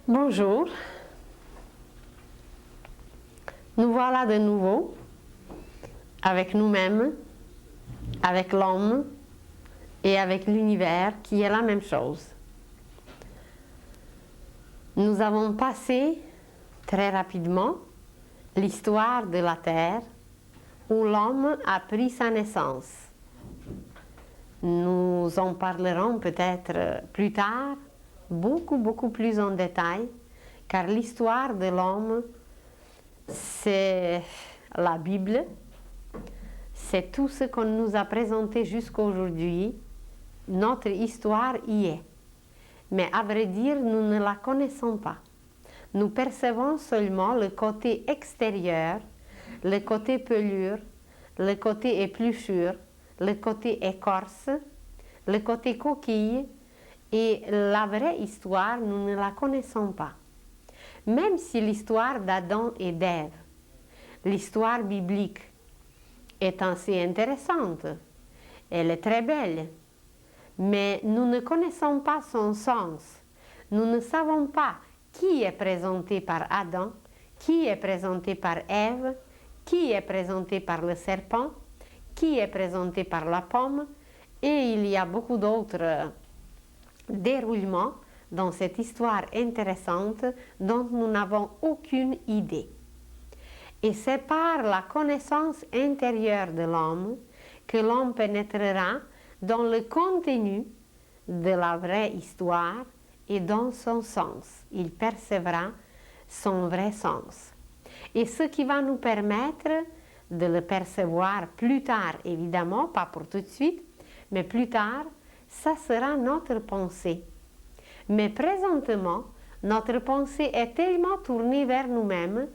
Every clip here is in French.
Bonjour, nous voilà de nouveau avec nous-mêmes, avec l'homme et avec l'univers qui est la même chose. Nous avons passé très rapidement l'histoire de la Terre où l'homme a pris sa naissance. Nous en parlerons peut-être plus tard, beaucoup plus en détail, car l'histoire de l'homme, c'est la Bible, c'est tout ce qu'on nous a présenté jusqu'à aujourd'hui. Notre histoire y est. Mais à vrai dire, nous ne la connaissons pas. Nous percevons seulement le côté extérieur, le côté pelure, le côté épluchure, le côté écorce, le côté coquille, et la vraie histoire, nous ne la connaissons pas. Même si l'histoire d'Adam et d'Ève, l'histoire biblique, est assez intéressante, elle est très belle, mais nous ne connaissons pas son sens. Nous ne savons pas qui est présenté par Adam, qui est présenté par Ève, qui est présenté par le serpent, qui est présenté par la pomme, et il y a beaucoup d'autres déroulements dans cette histoire intéressante dont nous n'avons aucune idée. Et c'est par la connaissance intérieure de l'homme que l'homme pénétrera dans le contenu de la vraie histoire et dans son sens. Il percevra son vrai sens. Et ce qui va nous permettre de le percevoir plus tard, évidemment, pas pour tout de suite, mais plus tard, ça sera notre pensée. Mais présentement, notre pensée est tellement tournée vers nous-mêmes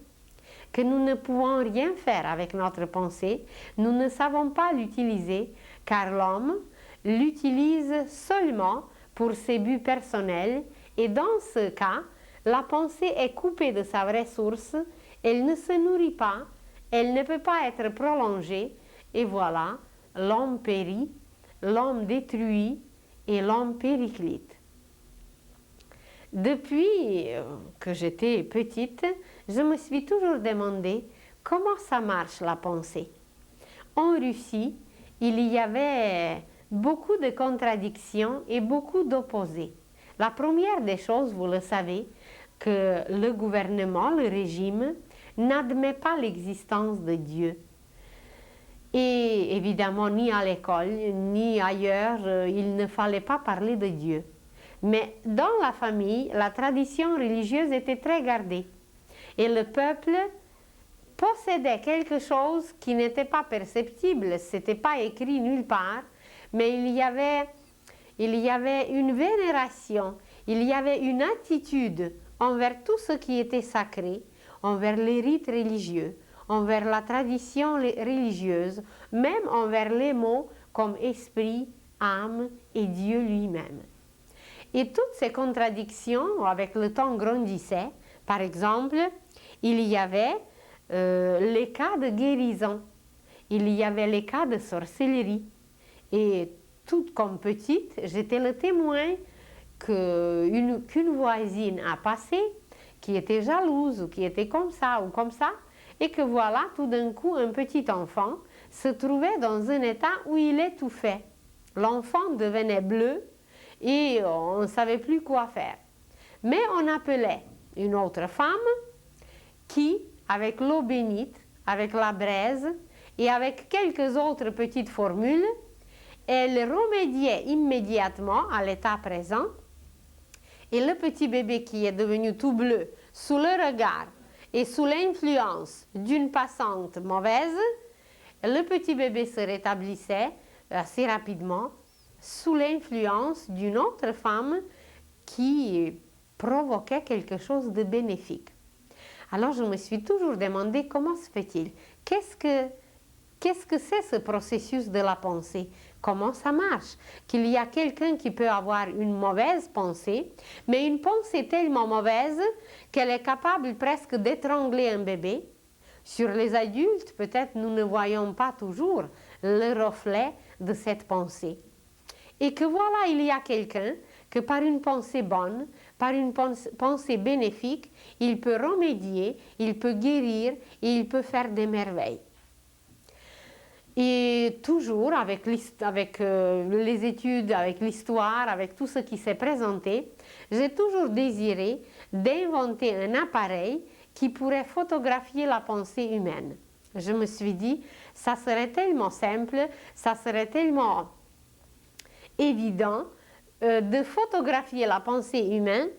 que nous ne pouvons rien faire avec notre pensée. Nous ne savons pas l'utiliser, car l'homme l'utilise seulement pour ses buts personnels, et dans ce cas, la pensée est coupée de sa vraie source, elle ne se nourrit pas, elle ne peut pas être prolongée, et voilà, l'homme périt, l'homme détruit et l'homme périclite. Depuis que j'étais petite, je me suis toujours demandé comment ça marche la pensée. En Russie, il y avait beaucoup de contradictions et beaucoup d'opposés. La première des choses, vous le savez, que le gouvernement, le régime, n'admet pas l'existence de Dieu. Et évidemment, ni à l'école, ni ailleurs, il ne fallait pas parler de Dieu. Mais dans la famille, la tradition religieuse était très gardée. Et le peuple possédait quelque chose qui n'était pas perceptible, ce n'était pas écrit nulle part, mais il y avait une vénération, il y avait une attitude envers tout ce qui était sacré, envers les rites religieux, envers la tradition religieuse, même envers les mots comme esprit, âme et Dieu lui-même. Et toutes ces contradictions, avec le temps, grandissaient. Par exemple, il y avait les cas de guérison, il y avait les cas de sorcellerie. Et toute comme petite, j'étais le témoin qu'une voisine a passé, qui était jalouse, ou qui était comme ça, et que voilà, tout d'un coup, un petit enfant se trouvait dans un état où il étouffait. L'enfant devenait bleu, et on ne savait plus quoi faire. Mais on appelait une autre femme qui, avec l'eau bénite, avec la braise et avec quelques autres petites formules, elle remédiait immédiatement à l'état présent, et le petit bébé qui est devenu tout bleu sous le regard et sous l'influence d'une passante mauvaise, le petit bébé se rétablissait assez rapidement sous l'influence d'une autre femme qui provoquait quelque chose de bénéfique. Alors je me suis toujours demandé comment se fait-il? Qu'est-ce que c'est ce processus de la pensée? Comment ça marche? Qu'il y a quelqu'un qui peut avoir une mauvaise pensée, mais une pensée tellement mauvaise qu'elle est capable presque d'étrangler un bébé. Sur les adultes, peut-être nous ne voyons pas toujours le reflet de cette pensée. Et que voilà, il y a quelqu'un que par une pensée bonne, par une pensée bénéfique, il peut remédier, il peut guérir et il peut faire des merveilles. Et toujours avec les études, avec l'histoire, avec tout ce qui s'est présenté, j'ai toujours désiré d'inventer un appareil qui pourrait photographier la pensée humaine. Je me suis dit, ça serait tellement simple, ça serait tellement évident de photographier la pensée humaine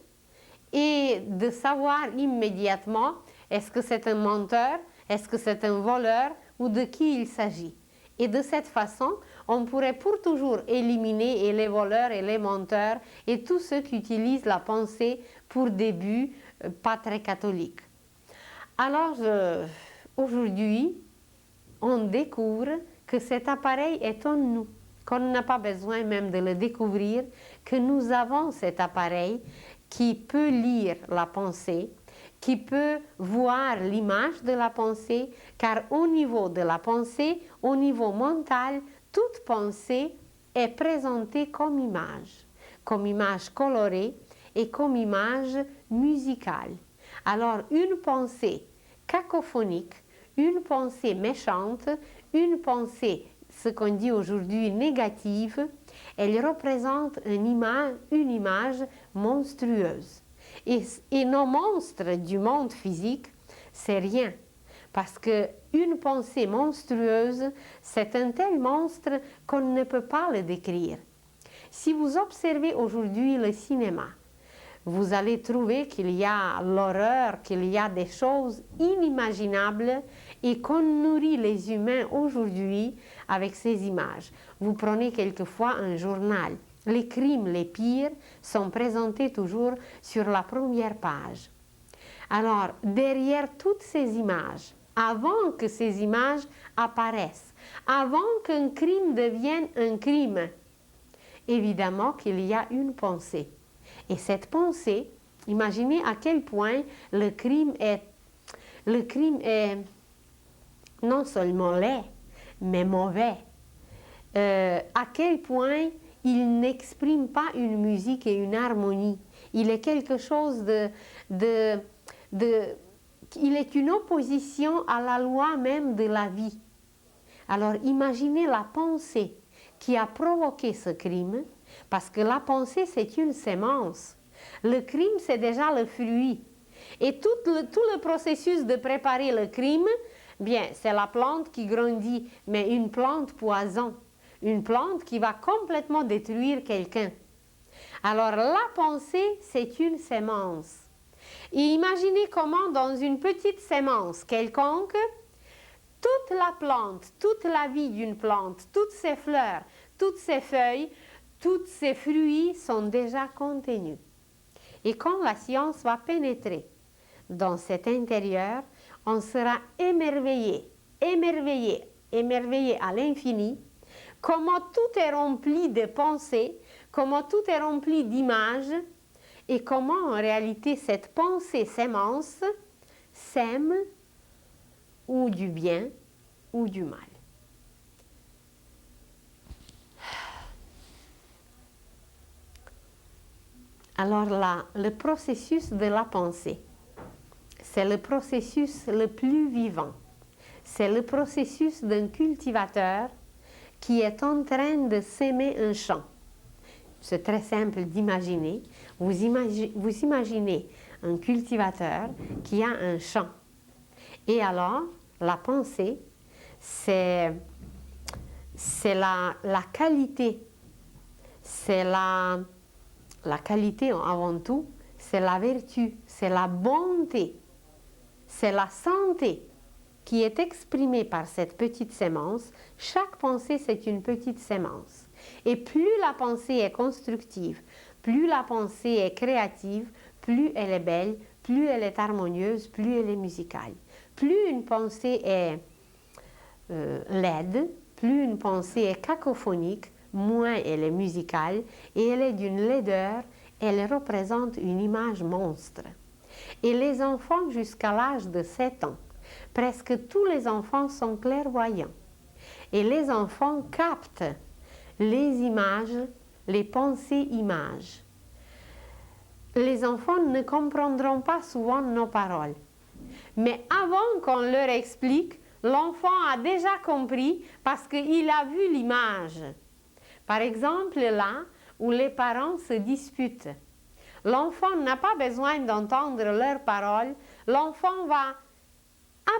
et de savoir immédiatement est-ce que c'est un menteur, est-ce que c'est un voleur ou de qui il s'agit. Et de cette façon, on pourrait pour toujours éliminer et les voleurs et les menteurs et tous ceux qui utilisent la pensée pour des buts pas très catholiques. Alors, aujourd'hui, on découvre que cet appareil est en nous, qu'on n'a pas besoin même de le découvrir, que nous avons cet appareil qui peut lire la pensée, qui peut voir l'image de la pensée, car au niveau de la pensée, au niveau mental, toute pensée est présentée comme image colorée et comme image musicale. Alors une pensée cacophonique, une pensée méchante, une pensée, ce qu'on dit aujourd'hui négative, elle représente une image monstrueuse. Et nos monstres du monde physique, c'est rien. Parce qu'une pensée monstrueuse, c'est un tel monstre qu'on ne peut pas le décrire. Si vous observez aujourd'hui le cinéma, vous allez trouver qu'il y a l'horreur, qu'il y a des choses inimaginables et qu'on nourrit les humains aujourd'hui avec ces images. Vous prenez quelquefois un journal. Les crimes les pires sont présentés toujours sur la première page. Alors, derrière toutes ces images, avant que ces images apparaissent, avant qu'un crime devienne un crime, évidemment qu'il y a une pensée. Et cette pensée, imaginez à quel point le crime est non seulement laid, mais mauvais. À quel point il n'exprime pas une musique et une harmonie. Il est quelque chose il est une opposition à la loi même de la vie. Alors imaginez la pensée qui a provoqué ce crime, parce que la pensée c'est une sémence. Le crime c'est déjà le fruit. Et tout le processus de préparer le crime, bien, c'est la plante qui grandit, mais une plante poison. Une plante qui va complètement détruire quelqu'un. Alors la pensée, c'est une sémence. Et imaginez comment dans une petite sémence quelconque, toute la plante, toute la vie d'une plante, toutes ses fleurs, toutes ses feuilles, tous ses fruits sont déjà contenus. Et quand la science va pénétrer dans cet intérieur, on sera émerveillé, émerveillé, émerveillé à l'infini, comment tout est rempli de pensées, comment tout est rempli d'images, et comment en réalité cette pensée sémence sème ou du bien ou du mal. Alors là, le processus de la pensée, c'est le processus le plus vivant. C'est le processus d'un cultivateur qui est en train de s'aimer un champ. C'est très simple d'imaginer. Vous imaginez un cultivateur qui a un champ. Et alors, la pensée, c'est la qualité. C'est la qualité avant tout, c'est la vertu, c'est la bonté, c'est la santé qui est exprimée par cette petite sémence. Chaque pensée, c'est une petite sémence. Et plus la pensée est constructive, plus la pensée est créative, plus elle est belle, plus elle est harmonieuse, plus elle est musicale. Plus une pensée est laide, plus une pensée est cacophonique, moins elle est musicale et elle est d'une laideur, elle représente une image monstre. Et les enfants jusqu'à l'âge de 7 ans, presque tous les enfants sont clairvoyants. Et les enfants captent les images, les pensées-images. les enfants ne comprendront pas souvent nos paroles. Mais avant qu'on leur explique, l'enfant a déjà compris parce qu'il a vu l'image. Par exemple, là où les parents se disputent, l'enfant n'a pas besoin d'entendre leurs paroles, l'enfant va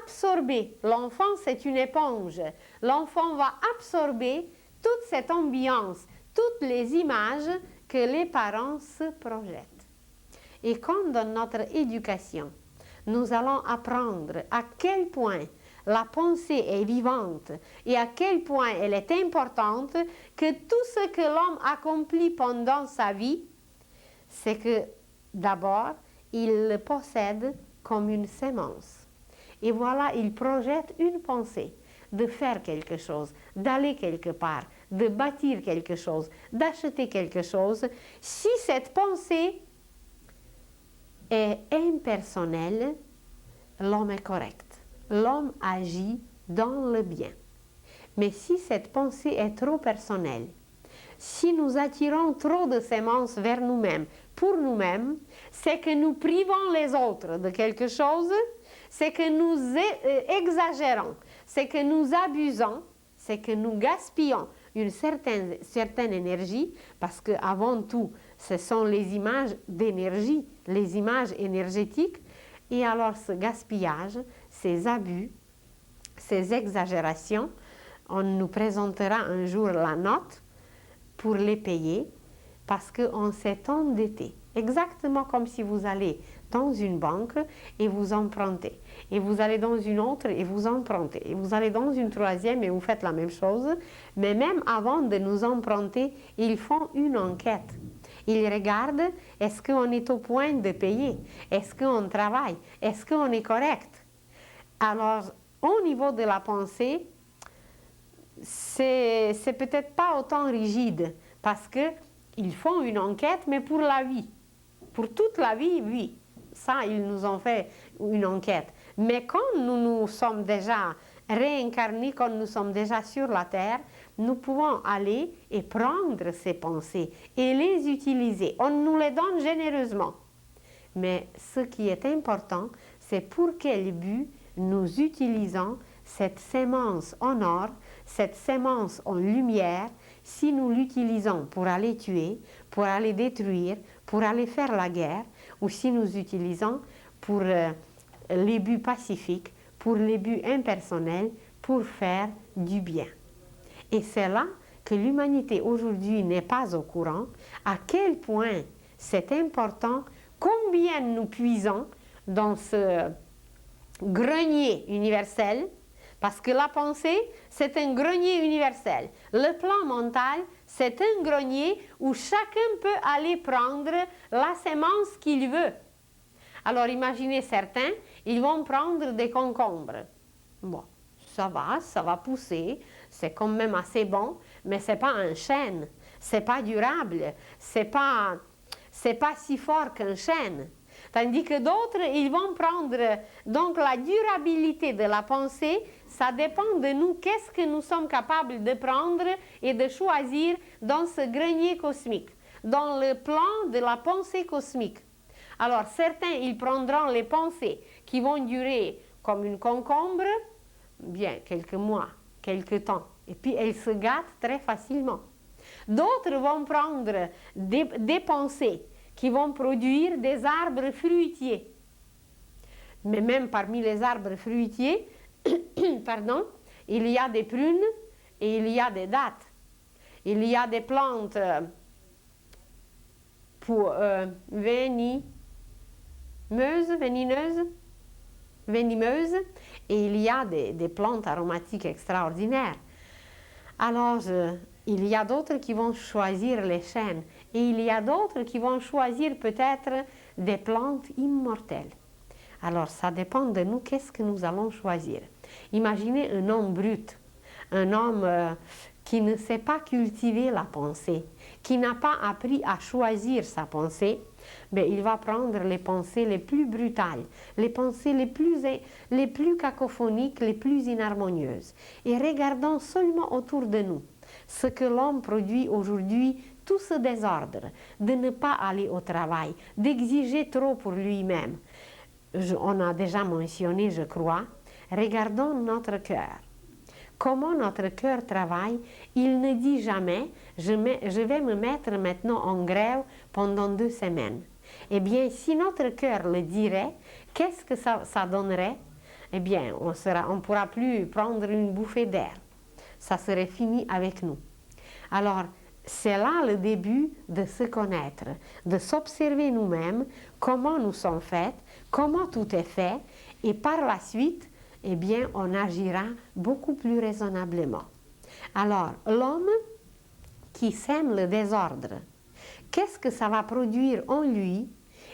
absorber. L'enfant, c'est une éponge. L'enfant va absorber toute cette ambiance, toutes les images que les parents se projettent. Et quand dans notre éducation, nous allons apprendre à quel point la pensée est vivante et à quel point elle est importante, que tout ce que l'homme accomplit pendant sa vie, c'est que d'abord, il le possède comme une sémence. Et voilà, il projette une pensée de faire quelque chose, d'aller quelque part, de bâtir quelque chose, d'acheter quelque chose. Si cette pensée est impersonnelle, l'homme est correct. L'homme agit dans le bien. Mais si cette pensée est trop personnelle, si nous attirons trop de sémences vers nous-mêmes, pour nous-mêmes, c'est que nous privons les autres de quelque chose, c'est que nous exagérons, c'est que nous abusons, c'est que nous gaspillons une certaine énergie, parce qu'avant tout, ce sont les images d'énergie, les images énergétiques, et alors ce gaspillage, ces abus, ces exagérations, on nous présentera un jour la note pour les payer, parce qu'on s'est endetté. Exactement comme si vous allez dans une banque et vous empruntez. Et vous allez dans une autre et vous empruntez. Et vous allez dans une troisième et vous faites la même chose. Mais même avant de nous emprunter, ils font une enquête. Ils regardent, est-ce qu'on est au point de payer? Est-ce qu'on travaille? Est-ce qu'on est correct? Alors, au niveau de la pensée, c'est peut-être pas autant rigide, parce qu'ils font une enquête, mais pour la vie. Pour toute la vie, oui. Ça, ils nous ont fait une enquête. Mais quand nous sommes déjà réincarnés, quand nous sommes déjà sur la terre, nous pouvons aller et prendre ces pensées et les utiliser. On nous les donne généreusement. Mais ce qui est important, c'est pour quel but nous utilisons cette sémence en or, cette sémence en lumière. Si nous l'utilisons pour aller tuer, pour aller détruire, pour aller faire la guerre, ou si nous utilisons pour les buts pacifiques, pour les buts impersonnels, pour faire du bien. Et c'est là que l'humanité aujourd'hui n'est pas au courant, à quel point c'est important, combien nous puisons dans ce grenier universel, parce que la pensée, c'est un grenier universel. Le plan mental, c'est un grenier où chacun peut aller prendre la sémence qu'il veut. Alors imaginez certains, ils vont prendre des concombres. Bon, ça va pousser, c'est quand même assez bon, mais c'est pas un chêne, c'est pas durable, c'est pas si fort qu'un chêne. Tandis que d'autres, ils vont prendre, donc la durabilité de la pensée, ça dépend de nous, qu'est-ce que nous sommes capables de prendre et de choisir dans ce grenier cosmique, dans le plan de la pensée cosmique. Alors certains, ils prendront les pensées qui vont durer comme une concombre, bien, quelques mois, quelques temps, et puis elles se gâtent très facilement. D'autres vont prendre des pensées qui vont produire des arbres fruitiers. Mais même parmi les arbres fruitiers, pardon, il y a des prunes et il y a des dattes. Il y a des plantes venimeuses, et il y a des plantes aromatiques extraordinaires. Alors, il y a d'autres qui vont choisir les chênes et il y a d'autres qui vont choisir peut-être des plantes immortelles. Alors, ça dépend de nous, qu'est-ce que nous allons choisir. Imaginez un homme brut, un homme qui ne sait pas cultiver la pensée, qui n'a pas appris à choisir sa pensée, mais il va prendre les pensées les plus brutales, les pensées les plus cacophoniques, les plus inharmonieuses. Et regardons seulement autour de nous ce que l'homme produit aujourd'hui tout ce désordre, de ne pas aller au travail, d'exiger trop pour lui-même. On a déjà mentionné, je crois, regardons notre cœur. Comment notre cœur travaille, il ne dit jamais « je vais me mettre maintenant en grève pendant 2 semaines ». Eh bien, si notre cœur le dirait, qu'est-ce que ça donnerait? Eh bien, on ne pourra plus prendre une bouffée d'air. Ça serait fini avec nous. Alors, c'est là le début de se connaître, de s'observer nous-mêmes, comment nous sommes faits, comment tout est fait, et par la suite, eh bien, on agira beaucoup plus raisonnablement. Alors, l'homme qui sème le désordre, qu'est-ce que ça va produire en lui?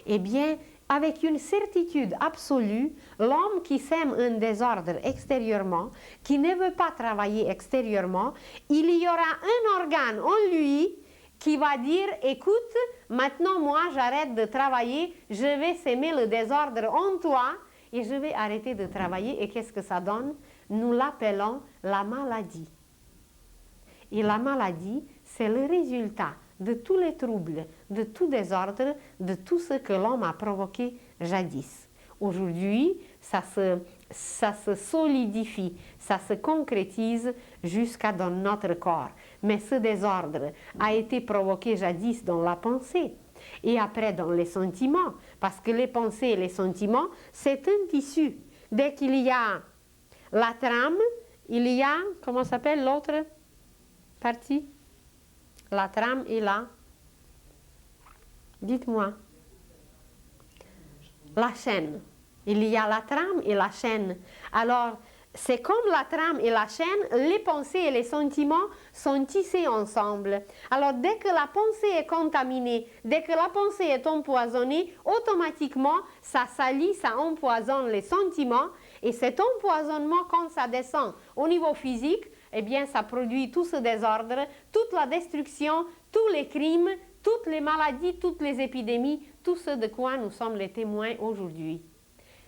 Eh bien, avec une certitude absolue, l'homme qui sème un désordre extérieurement, qui ne veut pas travailler extérieurement, il y aura un organe en lui qui va dire « Écoute, maintenant moi j'arrête de travailler, je vais s'aimer le désordre en toi et je vais arrêter de travailler. » Et qu'est-ce que ça donne? Nous l'appelons la maladie. Et la maladie, c'est le résultat de tous les troubles, de tout désordre, de tout ce que l'homme a provoqué jadis. Aujourd'hui, ça se solidifie, ça se concrétise jusqu'à dans notre corps. Mais ce désordre a été provoqué jadis dans la pensée et après dans les sentiments, parce que les pensées et les sentiments, c'est un tissu. Dès qu'il y a la trame, il y a, comment s'appelle l'autre partie? La trame est là. Dites-moi. La chaîne. Il y a la trame et la chaîne. Alors, c'est comme la trame et la chaîne, les pensées et les sentiments sont tissés ensemble. Alors, dès que la pensée est contaminée, dès que la pensée est empoisonnée, automatiquement, ça salit, ça empoisonne les sentiments. Et cet empoisonnement, quand ça descend au niveau physique, eh bien, ça produit tout ce désordre, toute la destruction, tous les crimes, toutes les maladies, toutes les épidémies, tout ce de quoi nous sommes les témoins aujourd'hui.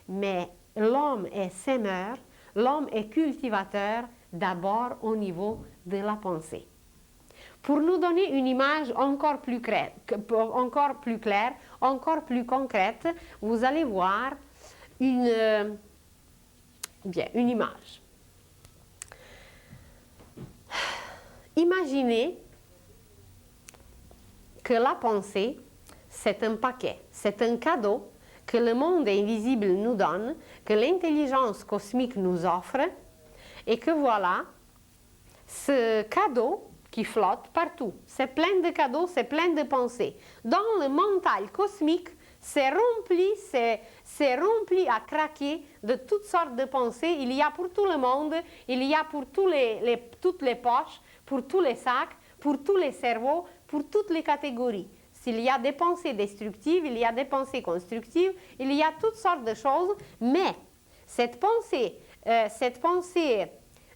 Mais l'homme est sémeur, l'homme est cultivateur d'abord au niveau de la pensée. Pour nous donner une image encore plus claire, encore plus concrète, vous allez voir une image. Imaginez que la pensée, c'est un paquet, c'est un cadeau que le monde invisible nous donne, que l'intelligence cosmique nous offre, et que voilà, ce cadeau qui flotte partout, c'est plein de cadeaux, c'est plein de pensées. Dans le mental cosmique, c'est rempli à craquer de toutes sortes de pensées. Il y a pour tout le monde, il y a pour toutes les poches, pour tous les sacs, pour tous les cerveaux, pour toutes les catégories. S'il y a des pensées destructives, il y a des pensées constructives, il y a toutes sortes de choses, mais cette pensée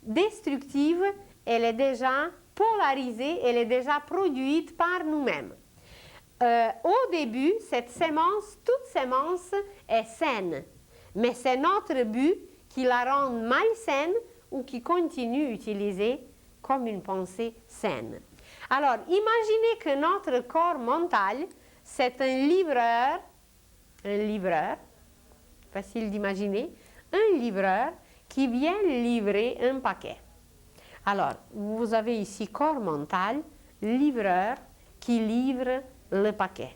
destructive, elle est déjà polarisée, elle est déjà produite par nous-mêmes. Au début, toute sémence est saine, mais c'est notre but qui la rend malsaine ou qui continue à utiliser comme une pensée saine. Alors, imaginez que notre corps mental, c'est un livreur, facile d'imaginer, un livreur qui vient livrer un paquet. Alors, vous avez ici corps mental, livreur qui livre le paquet.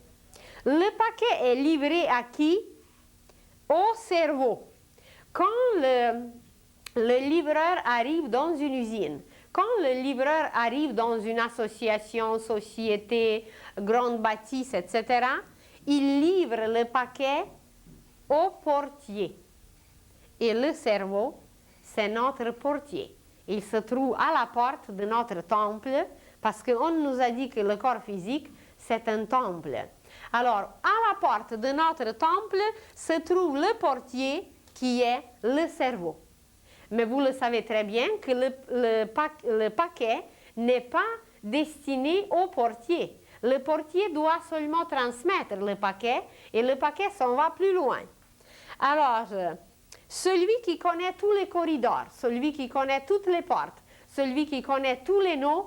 Le paquet est livré à qui? Au cerveau. Quand le livreur arrive dans une usine, quand le livreur arrive dans une association, société, grande bâtisse, etc., il livre le paquet au portier. Et le cerveau, c'est notre portier. Il se trouve à la porte de notre temple, parce qu'on nous a dit que le corps physique, c'est un temple. Alors, à la porte de notre temple se trouve le portier qui est le cerveau. Mais vous le savez très bien que le paquet n'est pas destiné au portier. Le portier doit seulement transmettre le paquet et le paquet s'en va plus loin. Alors, celui qui connaît tous les corridors, celui qui connaît toutes les portes, celui qui connaît tous les noms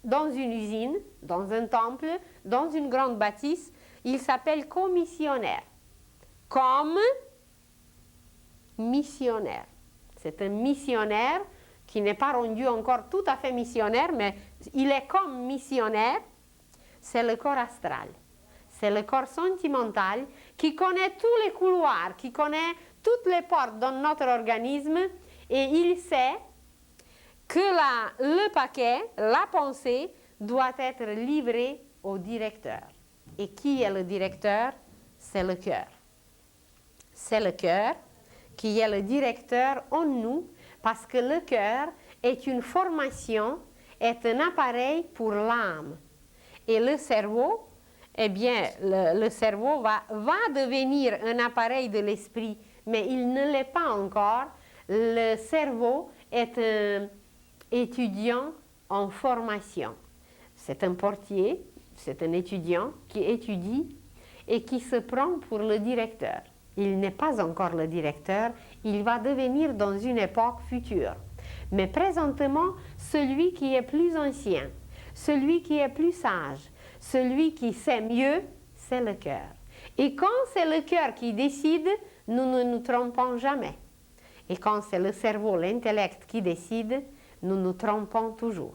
dans une usine, dans un temple, dans une grande bâtisse, il s'appelle commissionnaire. Comme missionnaire. C'est un missionnaire qui n'est pas rendu encore tout à fait missionnaire, mais il est comme missionnaire. C'est le corps astral. C'est le corps sentimental qui connaît tous les couloirs, qui connaît toutes les portes dans notre organisme et il sait que le paquet, la pensée, doit être livré au directeur. Et qui est le directeur? C'est le cœur. C'est le cœur qui est le directeur en nous parce que le cœur est une formation, est un appareil pour l'âme. Et le cerveau, eh bien, le cerveau va devenir un appareil de l'esprit, mais il ne l'est pas encore. Le cerveau est un étudiant en formation. C'est un portier, c'est un étudiant qui étudie et qui se prend pour le directeur. Il n'est pas encore le directeur, il va devenir dans une époque future. Mais présentement, celui qui est plus ancien, celui qui est plus sage, celui qui sait mieux, c'est le cœur. Et quand c'est le cœur qui décide, nous ne nous trompons jamais. Et quand c'est le cerveau, l'intellect qui décide, nous nous trompons toujours.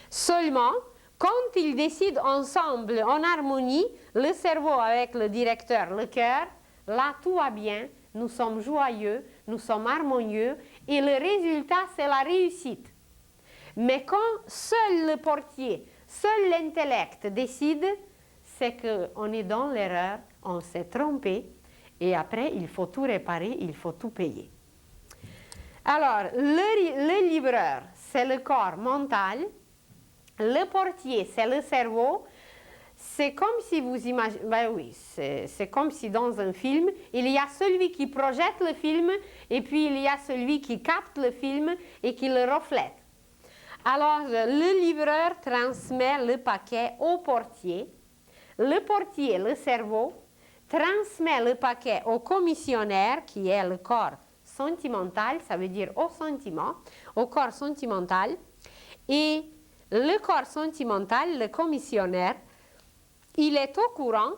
Seulement, quand ils décident ensemble, en harmonie, le cerveau avec le directeur, le cœur, là tout va bien, nous sommes joyeux, nous sommes harmonieux et le résultat c'est la réussite. Mais quand seul le portier, seul l'intellect décide, c'est qu'on est dans l'erreur, on s'est trompé et après il faut tout réparer, il faut tout payer. Alors, le livreur, c'est le corps mental, le portier, c'est le cerveau. C'est comme si vous imaginez, ben oui, c'est comme si dans un film, il y a celui qui projette le film et puis il y a celui qui capte le film et qui le reflète. Alors, le livreur transmet le paquet au portier. Le portier, le cerveau, transmet le paquet au commissionnaire, qui est le corps sentimental, ça veut dire au sentiment, au corps sentimental. Et le corps sentimental, le commissionnaire, il est au courant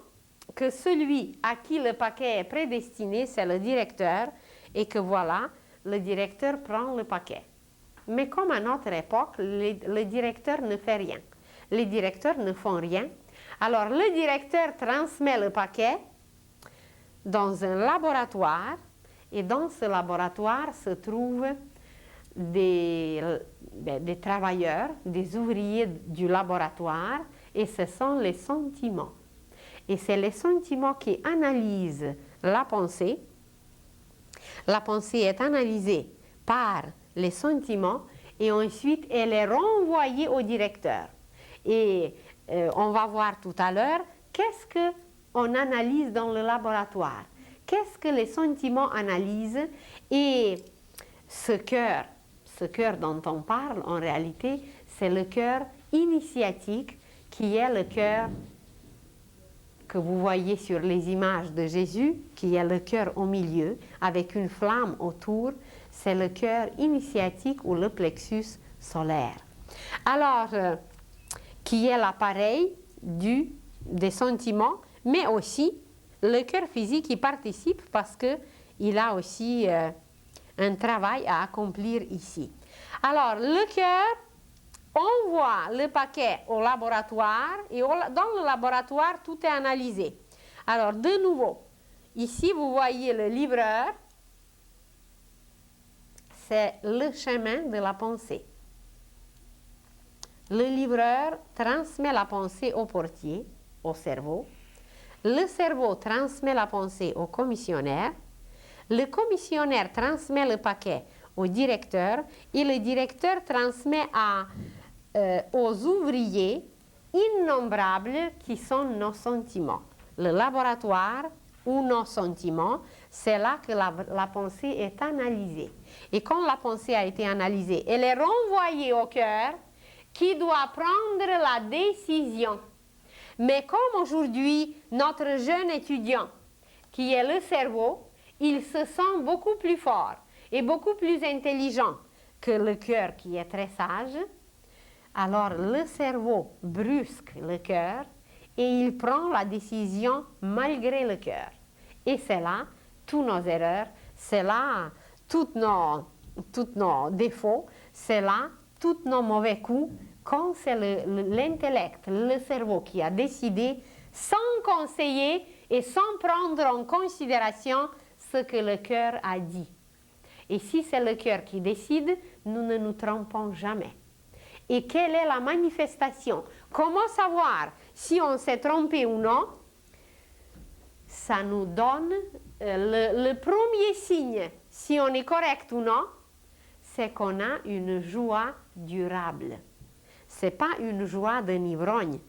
que celui à qui le paquet est prédestiné, c'est le directeur, et que voilà, le directeur prend le paquet. Mais comme à notre époque, le directeur ne fait rien. Les directeurs ne font rien. Alors, le directeur transmet le paquet dans un laboratoire, et dans ce laboratoire se trouvent des travailleurs, des ouvriers du laboratoire, et ce sont les sentiments. Et c'est les sentiments qui analysent la pensée. La pensée est analysée par les sentiments et ensuite elle est renvoyée au directeur. Et on va voir tout à l'heure qu'est-ce qu'on analyse dans le laboratoire. Qu'est-ce que les sentiments analysent et ce cœur dont on parle en réalité, c'est le cœur initiatique qui est le cœur que vous voyez sur les images de Jésus, qui est le cœur au milieu, avec une flamme autour, c'est le cœur initiatique ou le plexus solaire. Alors, qui est l'appareil des sentiments, mais aussi le cœur physique qui participe parce qu'il a aussi un travail à accomplir ici. Alors, le cœur envoie le paquet au laboratoire et dans le laboratoire, tout est analysé. Alors, de nouveau, ici, vous voyez le livreur, c'est le chemin de la pensée. Le livreur transmet la pensée au portier, au cerveau. Le cerveau transmet la pensée au commissionnaire. Le commissionnaire transmet le paquet au directeur et le directeur transmet aux ouvriers innombrables qui sont nos sentiments. Le laboratoire ou nos sentiments, c'est là que la pensée est analysée. Et quand la pensée a été analysée, elle est renvoyée au cœur qui doit prendre la décision. Mais comme aujourd'hui, notre jeune étudiant, qui est le cerveau, il se sent beaucoup plus fort et beaucoup plus intelligent que le cœur qui est très sage, Alors le cerveau brusque le cœur et il prend la décision malgré le cœur. Et c'est là toutes nos erreurs, c'est là tous nos défauts, c'est là tous nos mauvais coups, quand c'est l'intellect, le cerveau qui a décidé sans conseiller et sans prendre en considération ce que le cœur a dit. Et si c'est le cœur qui décide, nous ne nous trompons jamais. Et quelle est la manifestation? Comment savoir si on s'est trompé ou non? Ça nous donne le premier signe, si on est correct ou non, c'est qu'on a une joie durable. Ce n'est pas une joie d'un ivrogne.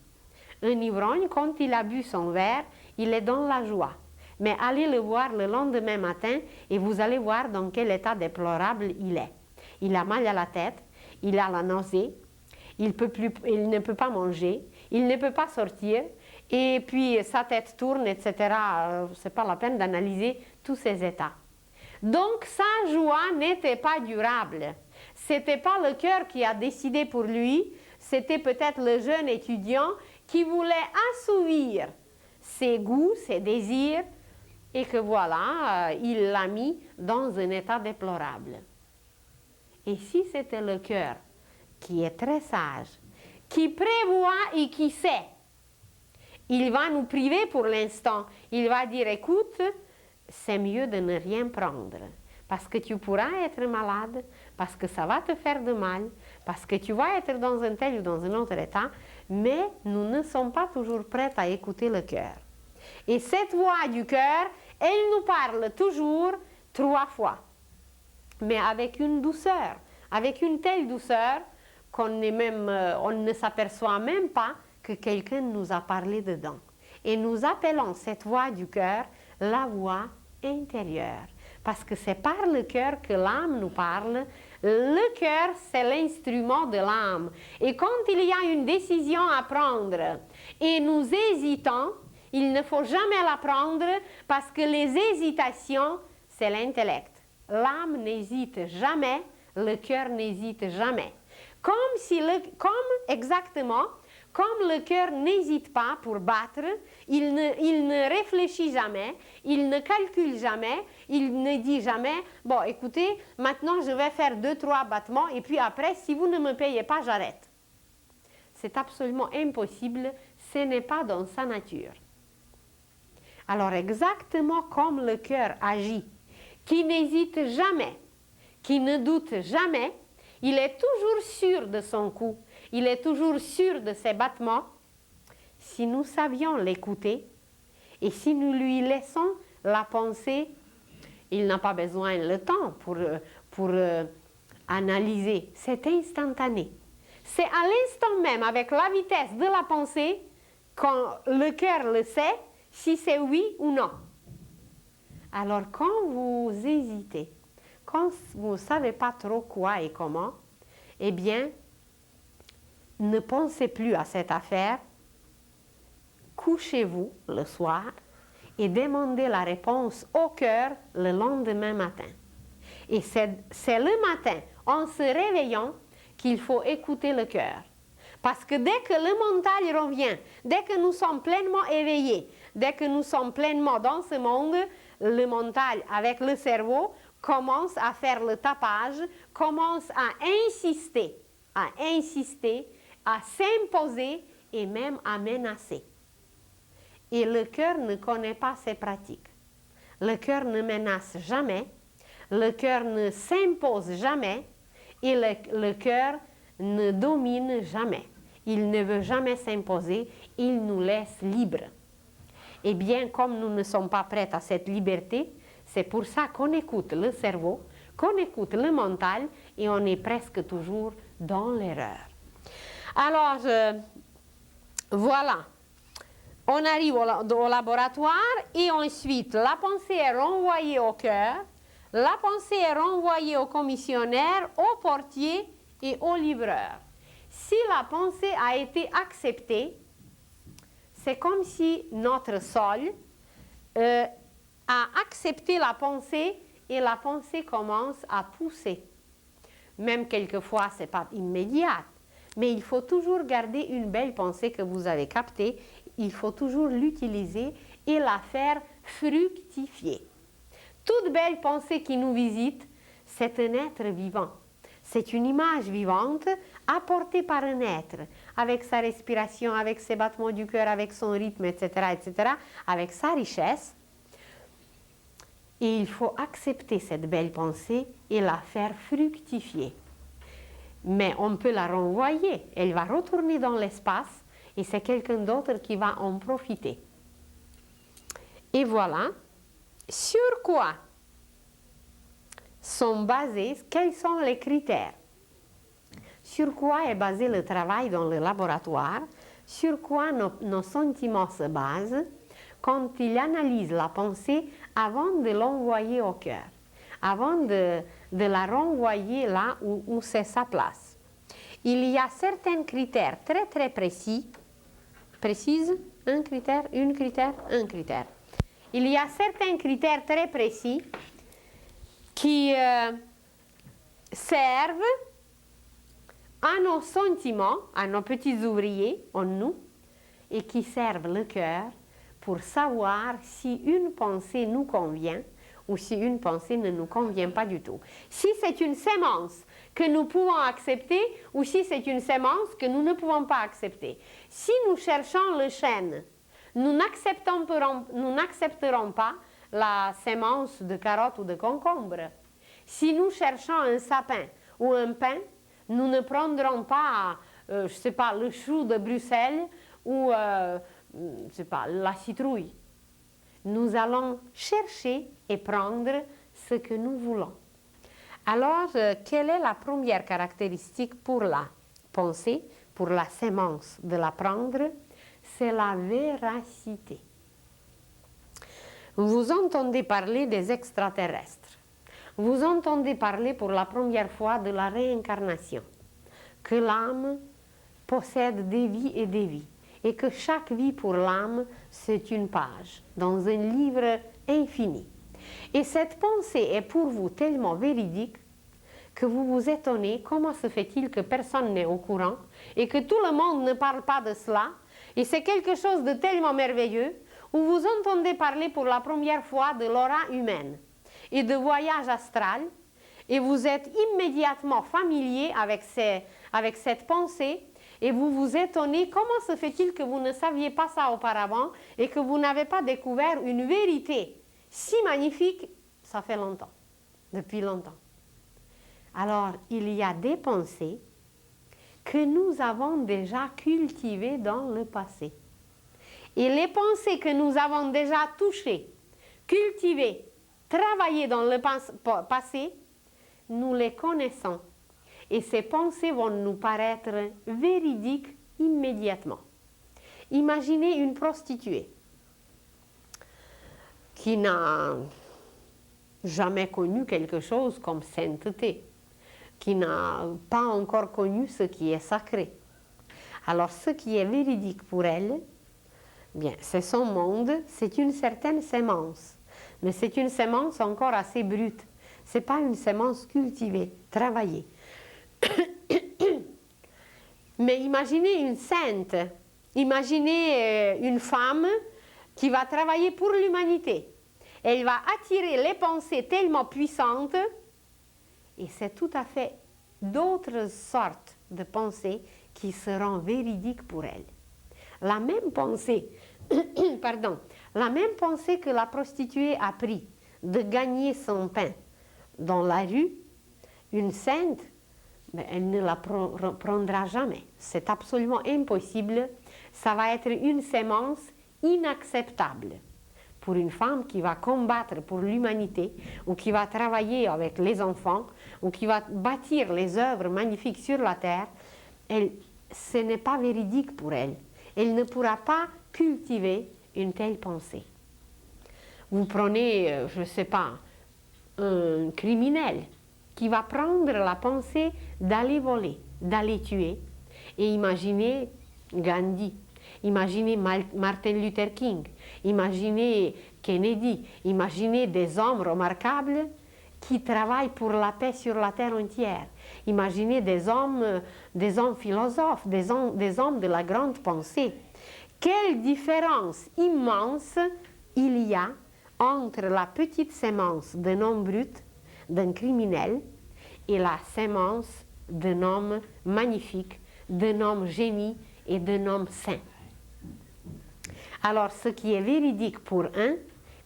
Un ivrogne, quand il a bu son verre, il est dans la joie. Mais allez le voir le lendemain matin et vous allez voir dans quel état déplorable il est. Il a mal à la tête, il a la nausée, il ne peut pas manger, il ne peut pas sortir, et puis sa tête tourne, etc. Ce n'est pas la peine d'analyser tous ces états. Donc sa joie n'était pas durable. Ce n'était pas le cœur qui a décidé pour lui, c'était peut-être le jeune étudiant qui voulait assouvir ses goûts, ses désirs, et que voilà, il l'a mis dans un état déplorable. Et si c'était le cœur qui est très sage, qui prévoit et qui sait, il va nous priver pour l'instant. Il va dire, écoute, c'est mieux de ne rien prendre, parce que tu pourras être malade, parce que ça va te faire de mal, parce que tu vas être dans un tel ou dans un autre état, mais nous ne sommes pas toujours prêts à écouter le cœur. Et cette voix du cœur, elle nous parle toujours 3 fois, mais avec une douceur, avec une telle douceur qu'on ne s'aperçoit même pas que quelqu'un nous a parlé dedans. Et nous appelons cette voix du cœur la voix intérieure, parce que c'est par le cœur que l'âme nous parle. Le cœur, c'est l'instrument de l'âme. Et quand il y a une décision à prendre et nous hésitons, il ne faut jamais la prendre, parce que les hésitations, c'est l'intellect. L'âme n'hésite jamais, le cœur n'hésite jamais. Exactement, comme le cœur n'hésite pas pour battre, il ne réfléchit jamais, il ne calcule jamais, il ne dit jamais, bon écoutez, maintenant je vais faire 2-3 battements et puis après, si vous ne me payez pas, j'arrête. C'est absolument impossible, ce n'est pas dans sa nature. Alors exactement comme le cœur agit, qui n'hésite jamais, qui ne doute jamais, il est toujours sûr de son coup, il est toujours sûr de ses battements. Si nous savions l'écouter et si nous lui laissons la pensée, il n'a pas besoin le temps pour analyser, c'est instantané. C'est à l'instant même, avec la vitesse de la pensée, quand le cœur le sait, si c'est oui ou non. Alors quand vous hésitez, quand vous ne savez pas trop quoi et comment, eh bien, ne pensez plus à cette affaire, couchez-vous le soir et demandez la réponse au cœur le lendemain matin. Et c'est le matin, en se réveillant, qu'il faut écouter le cœur. Parce que dès que le mental revient, dès que nous sommes pleinement éveillés, dès que nous sommes pleinement dans ce monde, le mental avec le cerveau commence à faire le tapage, commence à insister, à s'imposer et même à menacer. Et le cœur ne connaît pas ces pratiques. Le cœur ne menace jamais, le cœur ne s'impose jamais et le cœur ne domine jamais. Il ne veut jamais s'imposer, il nous laisse libres. Et bien, comme nous ne sommes pas prêts à cette liberté, c'est pour ça qu'on écoute le cerveau, qu'on écoute le mental et on est presque toujours dans l'erreur. Alors, voilà, on arrive au laboratoire et ensuite la pensée est renvoyée au cœur, la pensée est renvoyée au commissionnaire, au portier et au livreur. Si la pensée a été acceptée, c'est comme si notre sol a accepté la pensée et la pensée commence à pousser. Même quelquefois, ce n'est pas immédiat, mais il faut toujours garder une belle pensée que vous avez captée, il faut toujours l'utiliser et la faire fructifier. Toute belle pensée qui nous visite, c'est un être vivant. C'est une image vivante apportée par un être, avec sa respiration, avec ses battements du cœur, avec son rythme, etc., avec sa richesse. Et il faut accepter cette belle pensée et la faire fructifier. Mais on peut la renvoyer, elle va retourner dans l'espace et c'est quelqu'un d'autre qui va en profiter. Et voilà, sur quoi sont basés, quels sont les critères? Sur quoi est basé le travail dans le laboratoire? Sur quoi nos sentiments se basent quand il analyse la pensée avant de l'envoyer au cœur, avant de la renvoyer là où c'est sa place? Il y a certains critères très très précis. Précise? Un critère, un critère. Il y a certains critères très précis qui servent à nos sentiments, à nos petits ouvriers, en nous, et qui servent le cœur pour savoir si une pensée nous convient ou si une pensée ne nous convient pas du tout. Si c'est une sémence que nous pouvons accepter ou si c'est une sémence que nous ne pouvons pas accepter. Si nous cherchons le chêne, nous n'accepterons pas la sémence de carotte ou de concombre. Si nous cherchons un sapin ou un pin, nous ne prendrons pas, je ne sais pas, le chou de Bruxelles ou, je sais pas, la citrouille. Nous allons chercher et prendre ce que nous voulons. Alors, quelle est la première caractéristique pour la pensée, pour la sémence de la prendre? C'est la véracité. Vous entendez parler des extraterrestres. Vous entendez parler pour la première fois de la réincarnation, que l'âme possède des vies et des vies, et que chaque vie pour l'âme, c'est une page dans un livre infini. Et cette pensée est pour vous tellement véridique que vous vous étonnez comment se fait-il que personne n'est au courant et que tout le monde ne parle pas de cela. Et c'est quelque chose de tellement merveilleux où vous entendez parler pour la première fois de l'aura humaine et de voyage astral et vous êtes immédiatement familier avec cette pensée et vous vous étonnez comment se fait-il que vous ne saviez pas ça auparavant et que vous n'avez pas découvert une vérité si magnifique, ça fait longtemps, depuis longtemps. Alors, il y a des pensées que nous avons déjà cultivées dans le passé. Et les pensées que nous avons déjà touchées, cultivées, travaillées dans le passé, nous les connaissons. Et ces pensées vont nous paraître véridiques immédiatement. Imaginez une prostituée qui n'a jamais connu quelque chose comme sainteté, qui n'a pas encore connu ce qui est sacré. Alors ce qui est véridique pour elle, bien, c'est son monde, c'est une certaine sémence, mais c'est une sémence encore assez brute. Ce n'est pas une sémence cultivée, travaillée. Mais imaginez une sainte, imaginez une femme qui va travailler pour l'humanité. Elle va attirer les pensées tellement puissantes et c'est tout à fait d'autres sortes de pensées qui seront véridiques pour elle. La même pensée, pardon, la même pensée que la prostituée a pris de gagner son pain dans la rue, une sainte, mais elle ne la prendra jamais. C'est absolument impossible. Ça va être une sémence inacceptable pour une femme qui va combattre pour l'humanité ou qui va travailler avec les enfants ou qui va bâtir les œuvres magnifiques sur la terre. Ce n'est pas véridique pour elle. Elle ne pourra pas cultiver une telle pensée. Vous prenez, je ne sais pas, un criminel qui va prendre la pensée d'aller voler, d'aller tuer. Et imaginez Gandhi, imaginez Martin Luther King, imaginez Kennedy, imaginez des hommes remarquables qui travaillent pour la paix sur la terre entière. Imaginez des hommes philosophes, des hommes de la grande pensée. Quelle différence immense il y a entre la petite sémence d'un homme brut, d'un criminel, et la sémence d'un homme magnifique, d'un homme génie et d'un homme saint. Alors, ce qui est véridique pour un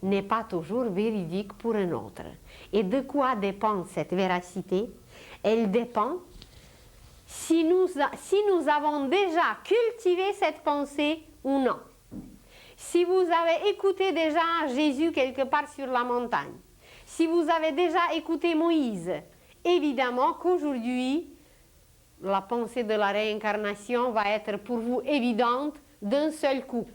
n'est pas toujours véridique pour un autre. Et de quoi dépend cette véracité? Elle dépend si nous avons déjà cultivé cette pensée ou non. Si vous avez écouté déjà Jésus quelque part sur la montagne, si vous avez déjà écouté Moïse, évidemment qu'aujourd'hui, la pensée de la réincarnation va être pour vous évidente d'un seul coup.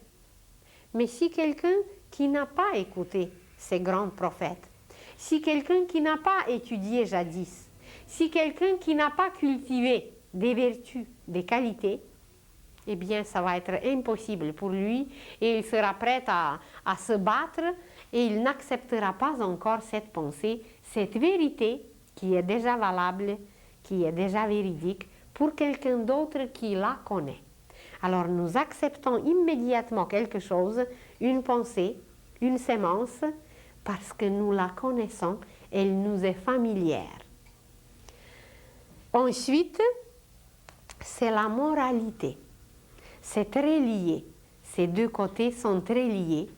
Mais si quelqu'un qui n'a pas écouté ces grands prophètes, si quelqu'un qui n'a pas étudié jadis, si quelqu'un qui n'a pas cultivé des vertus, des qualités, eh bien, ça va être impossible pour lui et il sera prêt à se battre et il n'acceptera pas encore cette pensée, cette vérité qui est déjà valable, qui est déjà véridique pour quelqu'un d'autre qui la connaît. Alors, nous acceptons immédiatement quelque chose, une pensée, une sémence, parce que nous la connaissons, elle nous est familière. Ensuite, c'est la moralité. C'est très lié. Ces deux côtés sont très liés.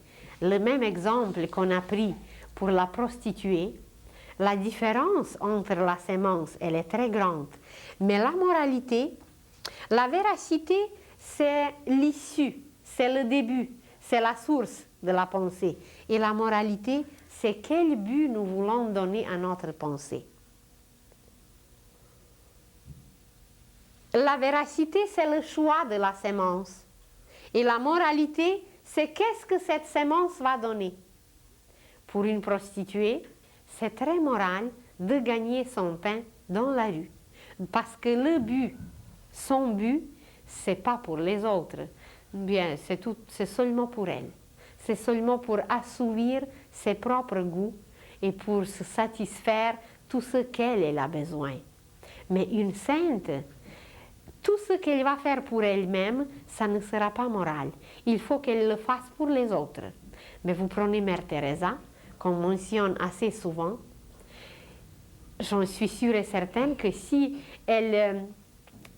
Le même exemple qu'on a pris pour la prostituée, la différence entre la sémence, elle est très grande. Mais la moralité, la véracité, c'est l'issue, c'est le début, c'est la source de la pensée. Et la moralité, c'est quel but nous voulons donner à notre pensée. La véracité, c'est le choix de la sémence. Et la moralité, c'est qu'est-ce que cette sémence va donner. Pour une prostituée, c'est très moral de gagner son pain dans la rue. Parce que le but, son but, c'est pas pour les autres. Bien, c'est seulement pour elle. C'est seulement pour assouvir ses propres goûts et pour se satisfaire tout ce qu'elle a besoin. Mais une sainte, tout ce qu'elle va faire pour elle-même, ça ne sera pas moral. Il faut qu'elle le fasse pour les autres. Mais vous prenez Mère Teresa, qu'on mentionne assez souvent, j'en suis sûre et certaine que si elle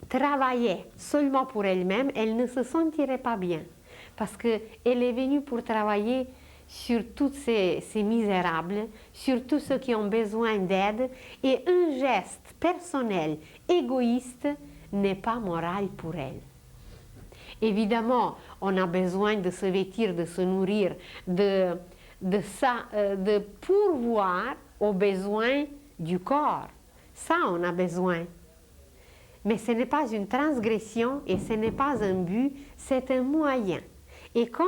travaillait seulement pour elle-même, elle ne se sentirait pas bien. Parce qu'elle est venue pour travailler sur tous ces misérables, sur tous ceux qui ont besoin d'aide, et un geste personnel, égoïste, n'est pas moral pour elle. Évidemment, on a besoin de se vêtir, de se nourrir, de pourvoir aux besoins du corps. Ça, on a besoin. Mais ce n'est pas une transgression et ce n'est pas un but, c'est un moyen. Et quand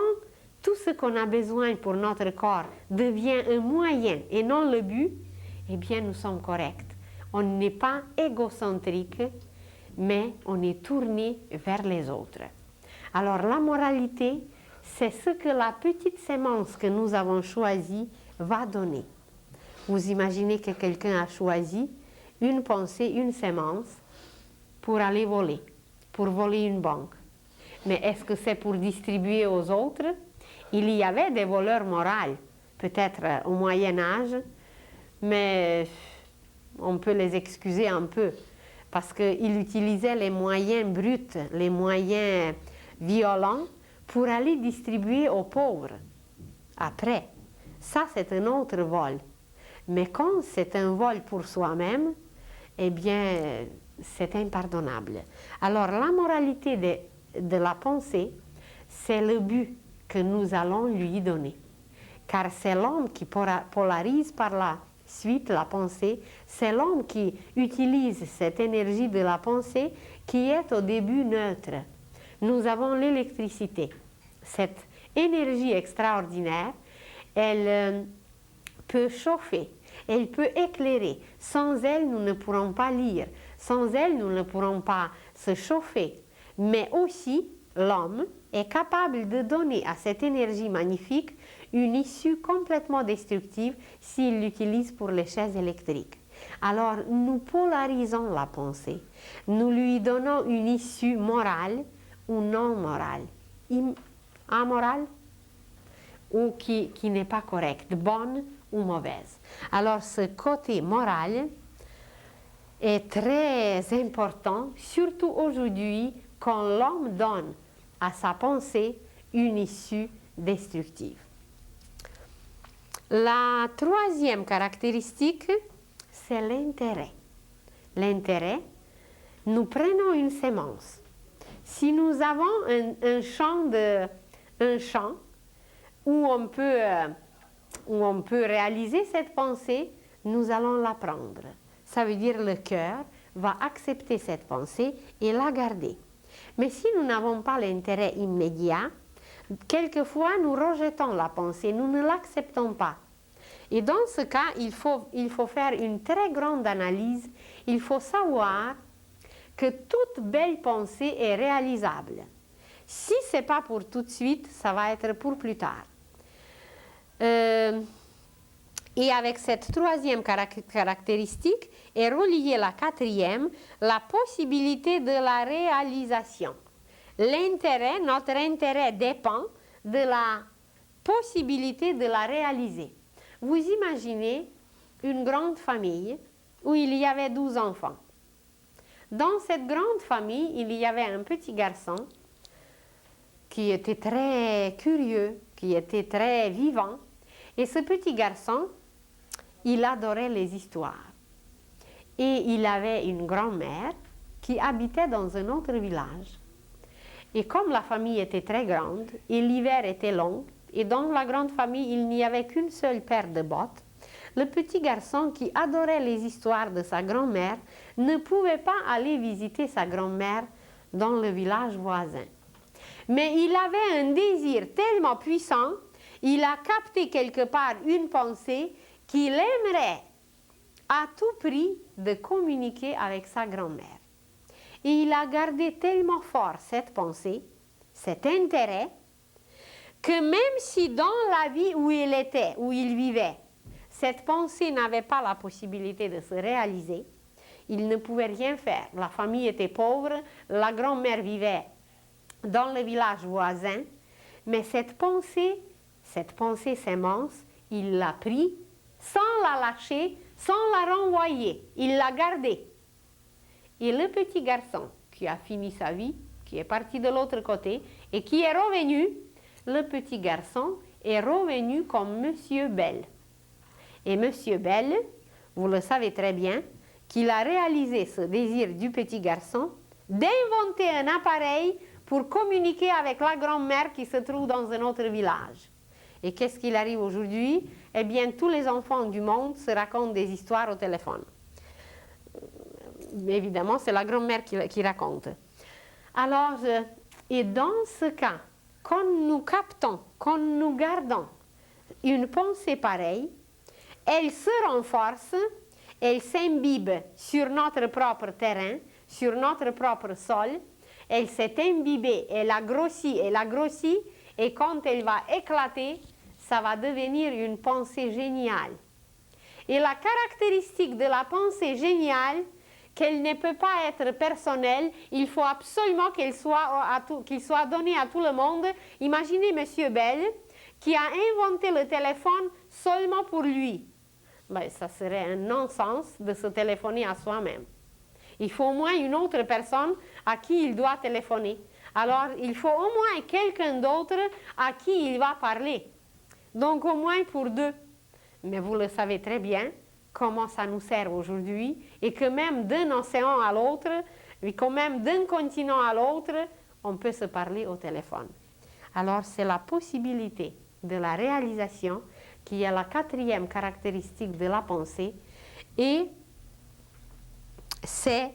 tout ce qu'on a besoin pour notre corps devient un moyen et non le but, eh bien, nous sommes corrects. On n'est pas égocentrique, mais on est tourné vers les autres. Alors, la moralité, c'est ce que la petite sémence que nous avons choisie va donner. Vous imaginez que quelqu'un a choisi une pensée, une sémence, pour aller voler, pour voler une banque. Mais est-ce que c'est pour distribuer aux autres? Il y avait des voleurs moraux, peut-être au Moyen-Âge, mais on peut les excuser un peu, parce qu'ils utilisaient les moyens bruts, les moyens violents, pour aller distribuer aux pauvres. Après, ça c'est un autre vol. Mais quand c'est un vol pour soi-même, eh bien, c'est impardonnable. Alors, la moralité de la pensée, c'est le but que nous allons lui donner. Car c'est l'homme qui polarise par la suite la pensée, c'est l'homme qui utilise cette énergie de la pensée qui est au début neutre. Nous avons l'électricité. Cette énergie extraordinaire, elle peut chauffer, elle peut éclairer. Sans elle, nous ne pourrons pas lire. Sans elle, nous ne pourrons pas se chauffer. Mais aussi, l'homme est capable de donner à cette énergie magnifique une issue complètement destructive s'il l'utilise pour les chaises électriques. Alors, nous polarisons la pensée. Nous lui donnons une issue morale ou non morale. Amorale ou qui n'est pas correcte, bonne ou mauvaise. Alors, ce côté moral est très important, surtout aujourd'hui, quand l'homme donne à sa pensée une issue destructive. La troisième caractéristique, c'est l'intérêt. L'intérêt, nous prenons une sémence. Si nous avons un champ où on peut réaliser cette pensée, nous allons la prendre. Ça veut dire le cœur va accepter cette pensée et la garder. Mais si nous n'avons pas l'intérêt immédiat, quelquefois nous rejetons la pensée, nous ne l'acceptons pas. Et dans ce cas, il faut faire une très grande analyse. Il faut savoir que toute belle pensée est réalisable. Si ce n'est pas pour tout de suite, ça va être pour plus tard. Et avec cette troisième caractéristique est reliée la quatrième, la possibilité de la réalisation. L'intérêt, notre intérêt dépend de la possibilité de la réaliser. Vous imaginez une grande famille où il y avait 12 enfants. Dans cette grande famille, il y avait un petit garçon qui était très curieux, qui était très vivant. Et ce petit garçon, il adorait les histoires. Et il avait une grand-mère qui habitait dans un autre village. Et comme la famille était très grande et l'hiver était long, et dans la grande famille, il n'y avait qu'une seule paire de bottes, le petit garçon qui adorait les histoires de sa grand-mère ne pouvait pas aller visiter sa grand-mère dans le village voisin. Mais il avait un désir tellement puissant, il a capté quelque part une pensée qu'il aimerait à tout prix de communiquer avec sa grand-mère. Et il a gardé tellement fort cette pensée, cet intérêt, que même si dans la vie où il était, où il vivait, cette pensée n'avait pas la possibilité de se réaliser, il ne pouvait rien faire. La famille était pauvre, la grand-mère vivait dans le village voisin, mais cette pensée sémence, il l'a prise sans la lâcher, sans la renvoyer. Il l'a gardée. Et le petit garçon qui a fini sa vie, qui est parti de l'autre côté et qui est revenu, le petit garçon est revenu comme Monsieur Bell. Et Monsieur Bell, vous le savez très bien, qu'il a réalisé ce désir du petit garçon d'inventer un appareil pour communiquer avec la grand-mère qui se trouve dans un autre village. Et qu'est-ce qu'il arrive aujourd'hui? Eh bien, tous les enfants du monde se racontent des histoires au téléphone. Évidemment, c'est la grand-mère qui raconte. Alors, et dans ce cas, quand nous captons, quand nous gardons une pensée pareille, elle se renforce, elle s'imbibe sur notre propre terrain, sur notre propre sol, elle s'est imbibée, elle a grossi, et quand elle va éclater, ça va devenir une pensée géniale. Et la caractéristique de la pensée géniale, qu'elle ne peut pas être personnelle, il faut absolument qu'il soit donné à tout le monde. Imaginez M. Bell qui a inventé le téléphone seulement pour lui. Ben, ça serait un non-sens de se téléphoner à soi-même. Il faut au moins une autre personne à qui il doit téléphoner. Alors, il faut au moins quelqu'un d'autre à qui il va parler. Donc, au moins pour deux. Mais vous le savez très bien comment ça nous sert aujourd'hui et que même d'un océan à l'autre, et que même d'un continent à l'autre, on peut se parler au téléphone. Alors, c'est la possibilité de la réalisation qui est la quatrième caractéristique de la pensée et c'est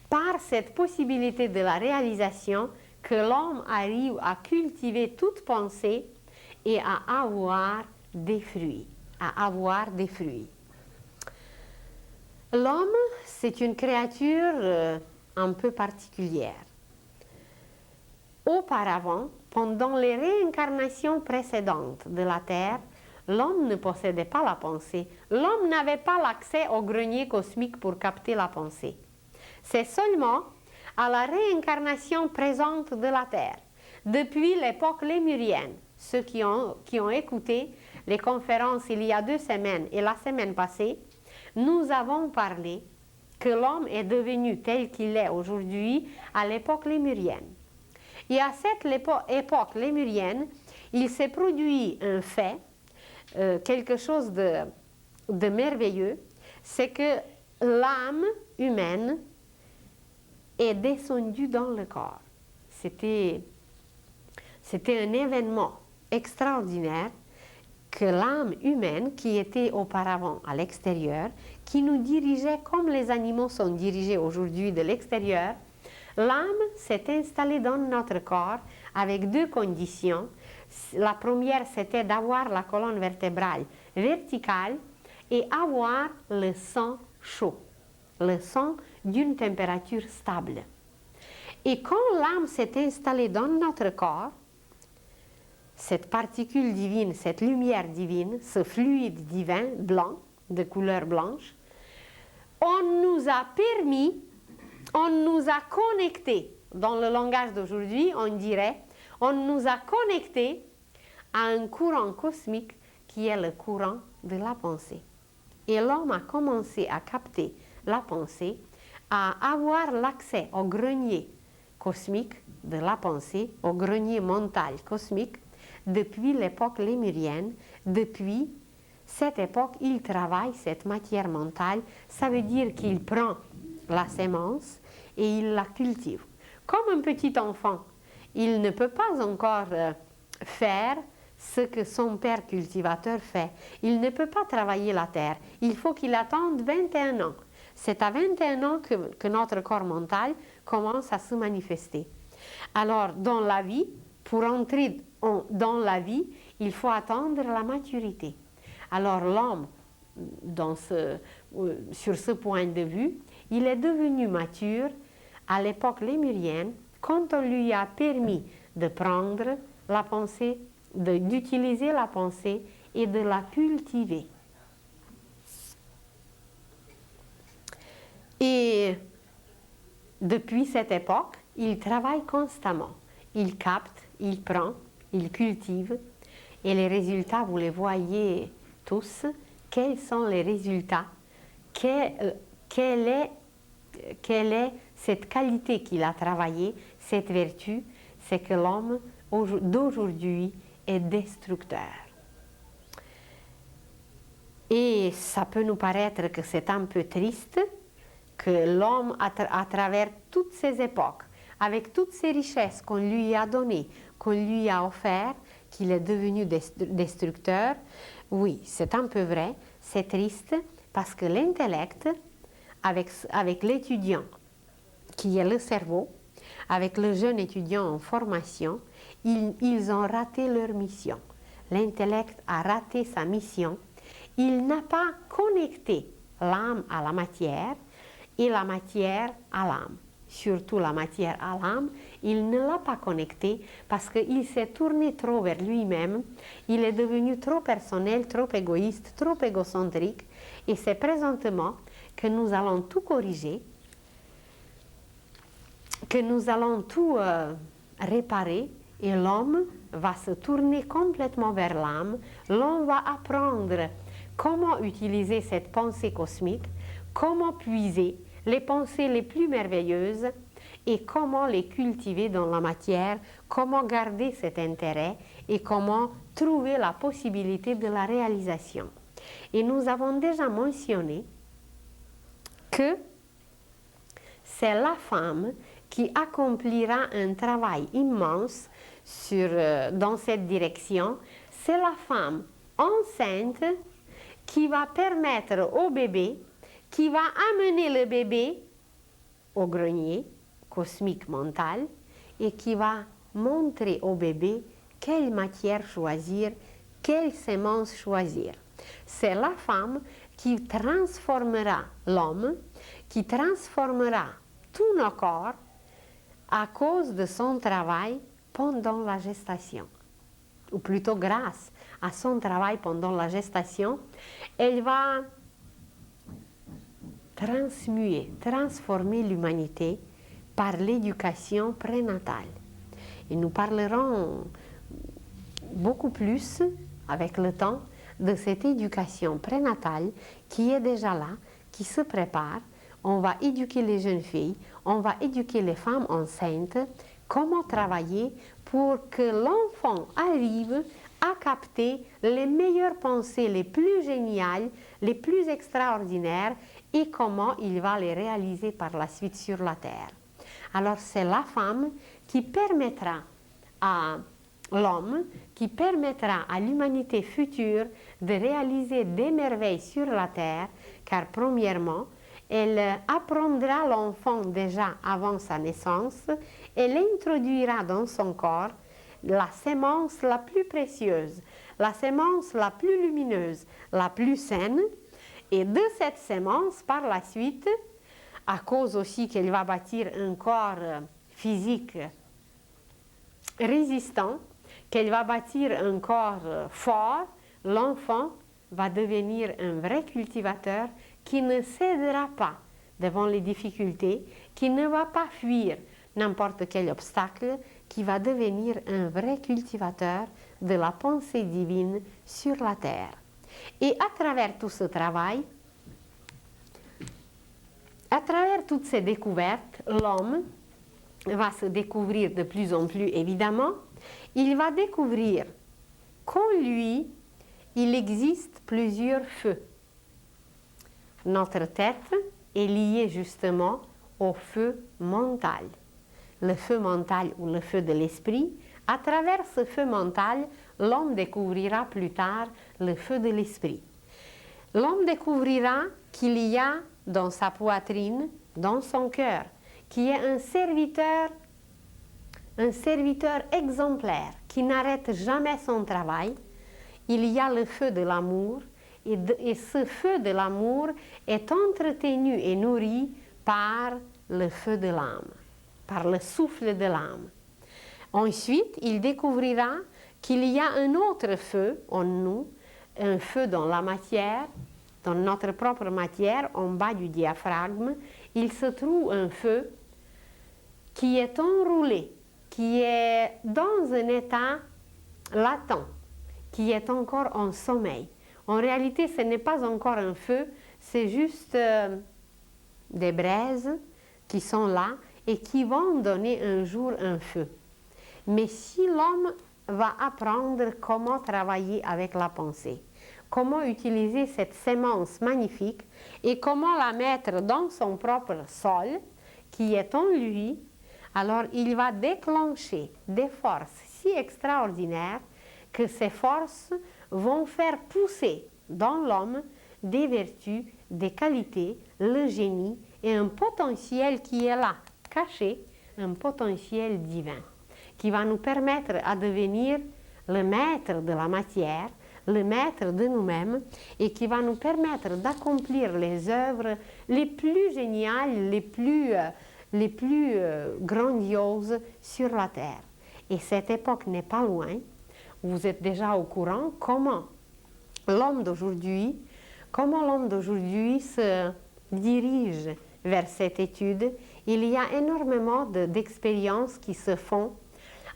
par cette possibilité de la réalisation que l'homme arrive à cultiver toute pensée et à avoir des fruits. L'homme, c'est une créature un peu particulière. Auparavant, pendant les réincarnations précédentes de la Terre, L'homme ne possédait pas la pensée. L'homme n'avait pas l'accès au grenier cosmique pour capter la pensée. C'est seulement à la réincarnation présente de la Terre, depuis l'époque lémurienne, ceux qui ont écouté les conférences il y a 2 semaines et la semaine passée, nous avons parlé que l'homme est devenu tel qu'il est aujourd'hui à l'époque lémurienne. Et à cette époque lémurienne, il s'est produit un fait, quelque chose de merveilleux, c'est que l'âme humaine est descendue dans le corps. C'était un événement extraordinaire que l'âme humaine, qui était auparavant à l'extérieur, qui nous dirigeait comme les animaux sont dirigés aujourd'hui de l'extérieur, l'âme s'est installée dans notre corps avec 2 conditions. La première, c'était d'avoir la colonne vertébrale verticale et avoir le sang chaud, le sang d'une température stable. Et quand l'âme s'est installée dans notre corps, cette particule divine, cette lumière divine, ce fluide divin blanc, de couleur blanche, on nous a permis, on nous a connectés, dans le langage d'aujourd'hui, on dirait, on nous a connectés à un courant cosmique qui est le courant de la pensée. Et l'homme a commencé à capter la pensée, à avoir l'accès au grenier cosmique de la pensée, au grenier mental cosmique, depuis l'époque lémurienne. Depuis cette époque, il travaille cette matière mentale. Ça veut dire qu'il prend la sémence et il la cultive. Comme un petit enfant, il ne peut pas encore faire ce que son père cultivateur fait. Il ne peut pas travailler la terre. Il faut qu'il attende 21 ans. C'est à 21 ans que notre corps mental commence à se manifester. Alors, dans la vie, pour entrer dans la vie, il faut attendre la maturité. Alors, l'homme, sur ce point de vue, il est devenu mature à l'époque lémurienne quand on lui a permis de prendre la pensée, d'utiliser la pensée et de la cultiver. Et depuis cette époque, il travaille constamment. Il capte, il prend, il cultive. Et les résultats, vous les voyez tous. Quels sont les résultats? Quelle est cette qualité qu'il a travaillée, cette vertu? C'est que l'homme d'aujourd'hui est destructeur. Et ça peut nous paraître que c'est un peu triste que l'homme, à travers toutes ces époques, avec toutes ces richesses qu'on lui a données, qu'on lui a offertes, qu'il est devenu destructeur. Oui, c'est un peu vrai, c'est triste, parce que l'intellect, avec l'étudiant, qui est le cerveau, avec le jeune étudiant en formation, ils ont raté leur mission. L'intellect a raté sa mission. Il n'a pas connecté l'âme à la matière et la matière à l'âme. Surtout la matière à l'âme, il ne l'a pas connecté parce qu'il s'est tourné trop vers lui-même. Il est devenu trop personnel, trop égoïste, trop égocentrique. Et c'est présentement que nous allons tout corriger, que nous allons tout réparer, et l'homme va se tourner complètement vers l'âme. L'homme va apprendre comment utiliser cette pensée cosmique, comment puiser les pensées les plus merveilleuses et comment les cultiver dans la matière, comment garder cet intérêt et comment trouver la possibilité de la réalisation. Et nous avons déjà mentionné que c'est la femme qui accomplira un travail immense dans cette direction. C'est la femme enceinte qui va permettre au bébé, qui va amener le bébé au grenier cosmique mental et qui va montrer au bébé quelle matière choisir, quelle sémence choisir. C'est la femme qui transformera l'homme, qui transformera tous nos corps à cause de son travail pendant la gestation. ou plutôt grâce à son travail pendant la gestation, elle va transformer l'humanité par l'éducation prénatale. Et nous parlerons beaucoup plus, avec le temps, de cette éducation prénatale qui est déjà là, qui se prépare. On va éduquer les jeunes filles, on va éduquer les femmes enceintes, comment travailler pour que l'enfant arrive à capter les meilleures pensées, les plus géniales, les plus extraordinaires, et comment il va les réaliser par la suite sur la terre. Alors c'est la femme qui permettra à l'homme, qui permettra à l'humanité future de réaliser des merveilles sur la terre, car premièrement, elle apprendra l'enfant déjà avant sa naissance, elle introduira dans son corps la sémence la plus précieuse, la sémence la plus lumineuse, la plus saine, et de cette sémence, par la suite, à cause aussi qu'elle va bâtir un corps physique résistant, qu'elle va bâtir un corps fort, l'enfant va devenir un vrai cultivateur qui ne cédera pas devant les difficultés, qui ne va pas fuir n'importe quel obstacle, qui va devenir un vrai cultivateur de la pensée divine sur la terre. Et à travers tout ce travail, à travers toutes ces découvertes, l'homme va se découvrir de plus en plus évidemment. Il va découvrir qu'en lui, il existe plusieurs feux. Notre tête est liée justement au feu mental. Le feu mental ou le feu de l'esprit. À travers ce feu mental, l'homme découvrira plus tard le feu de l'esprit. L'homme découvrira qu'il y a dans sa poitrine, dans son cœur, qui est un serviteur exemplaire, qui n'arrête jamais son travail. Il y a le feu de l'amour, et ce feu de l'amour est entretenu et nourri par le feu de l'âme, par le souffle de l'âme. Ensuite, il découvrira qu'il y a un autre feu en nous, un feu dans la matière, dans notre propre matière, en bas du diaphragme. Il se trouve un feu qui est enroulé, qui est dans un état latent, qui est encore en sommeil. En réalité, ce n'est pas encore un feu, c'est juste des braises qui sont là et qui vont donner un jour un feu. Mais si l'homme va apprendre comment travailler avec la pensée, comment utiliser cette sémence magnifique et comment la mettre dans son propre sol qui est en lui, alors il va déclencher des forces si extraordinaires que ces forces vont faire pousser dans l'homme des vertus, des qualités, le génie et un potentiel qui est là, caché, un potentiel divin, qui va nous permettre à devenir le maître de la matière, le maître de nous-mêmes, et qui va nous permettre d'accomplir les œuvres les plus géniales, les plus grandioses sur la terre. Et cette époque n'est pas loin. Vous êtes déjà au courant comment l'homme d'aujourd'hui se dirige vers cette étude. Il y a énormément d'expériences qui se font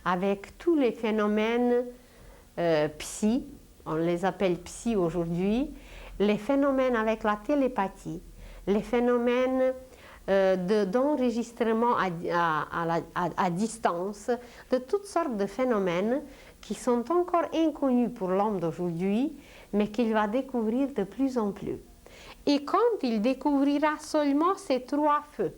avec tous les phénomènes psy, on les appelle psy aujourd'hui, les phénomènes avec la télépathie, les phénomènes d'enregistrement à distance, de toutes sortes de phénomènes qui sont encore inconnus pour l'homme d'aujourd'hui, mais qu'il va découvrir de plus en plus. Et quand il découvrira seulement ces trois feux,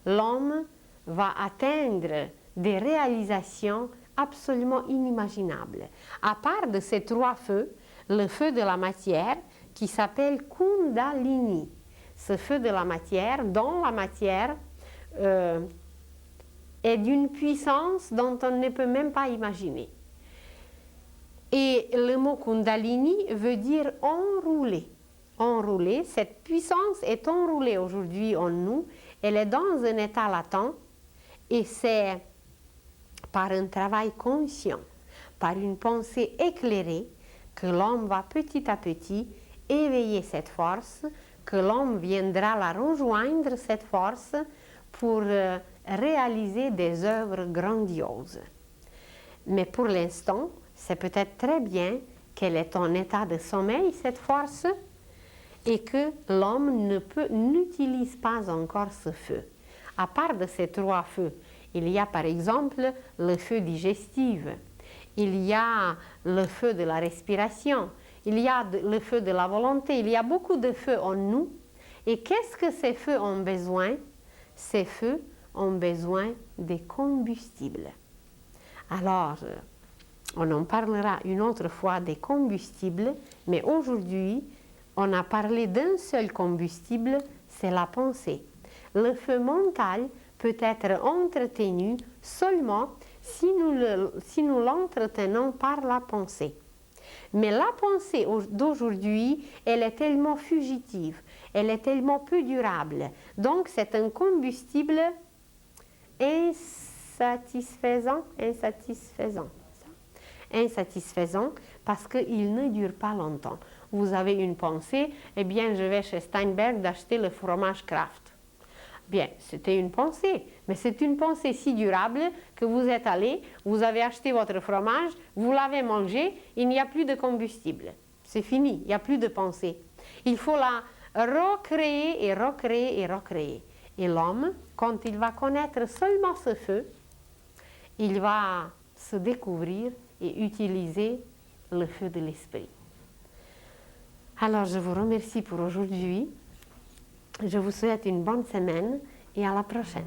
l'homme va atteindre des réalisations absolument inimaginables. À part de ces trois feux, le feu de la matière qui s'appelle Kundalini. Ce feu de la matière, dont la matière est d'une puissance dont on ne peut même pas imaginer. Et le mot Kundalini veut dire enrouler. Enrouler, cette puissance est enroulée aujourd'hui en nous, elle est dans un état latent et c'est par un travail conscient, par une pensée éclairée, que l'homme va petit à petit éveiller cette force, que l'homme viendra la rejoindre, cette force, pour réaliser des œuvres grandioses. Mais pour l'instant, c'est peut-être très bien qu'elle est en état de sommeil, cette force, et que l'homme n'utilise pas encore ce feu. À part de ces trois feux, il y a par exemple le feu digestif, il y a le feu de la respiration, il y a le feu de la volonté, il y a beaucoup de feux en nous. Et qu'est-ce que ces feux ont besoin? Ces feux ont besoin des combustibles. Alors, on en parlera une autre fois des combustibles, mais aujourd'hui, on a parlé d'un seul combustible, c'est la pensée. Le feu mental peut être entretenu seulement si nous l'entretenons par la pensée. Mais la pensée d'aujourd'hui, elle est tellement fugitive, elle est tellement peu durable. Donc, c'est un combustible insatisfaisant parce qu'il ne dure pas longtemps. Vous avez une pensée, eh bien, je vais chez Steinberg d'acheter le fromage Kraft. Bien, c'était une pensée, mais c'est une pensée si durable que vous êtes allé, vous avez acheté votre fromage, vous l'avez mangé, il n'y a plus de combustible. C'est fini, il n'y a plus de pensée. Il faut la recréer et recréer et recréer. Et l'homme, quand il va connaître seulement ce feu, il va se découvrir et utiliser le feu de l'esprit. Alors, je vous remercie pour aujourd'hui. Je vous souhaite une bonne semaine et à la prochaine.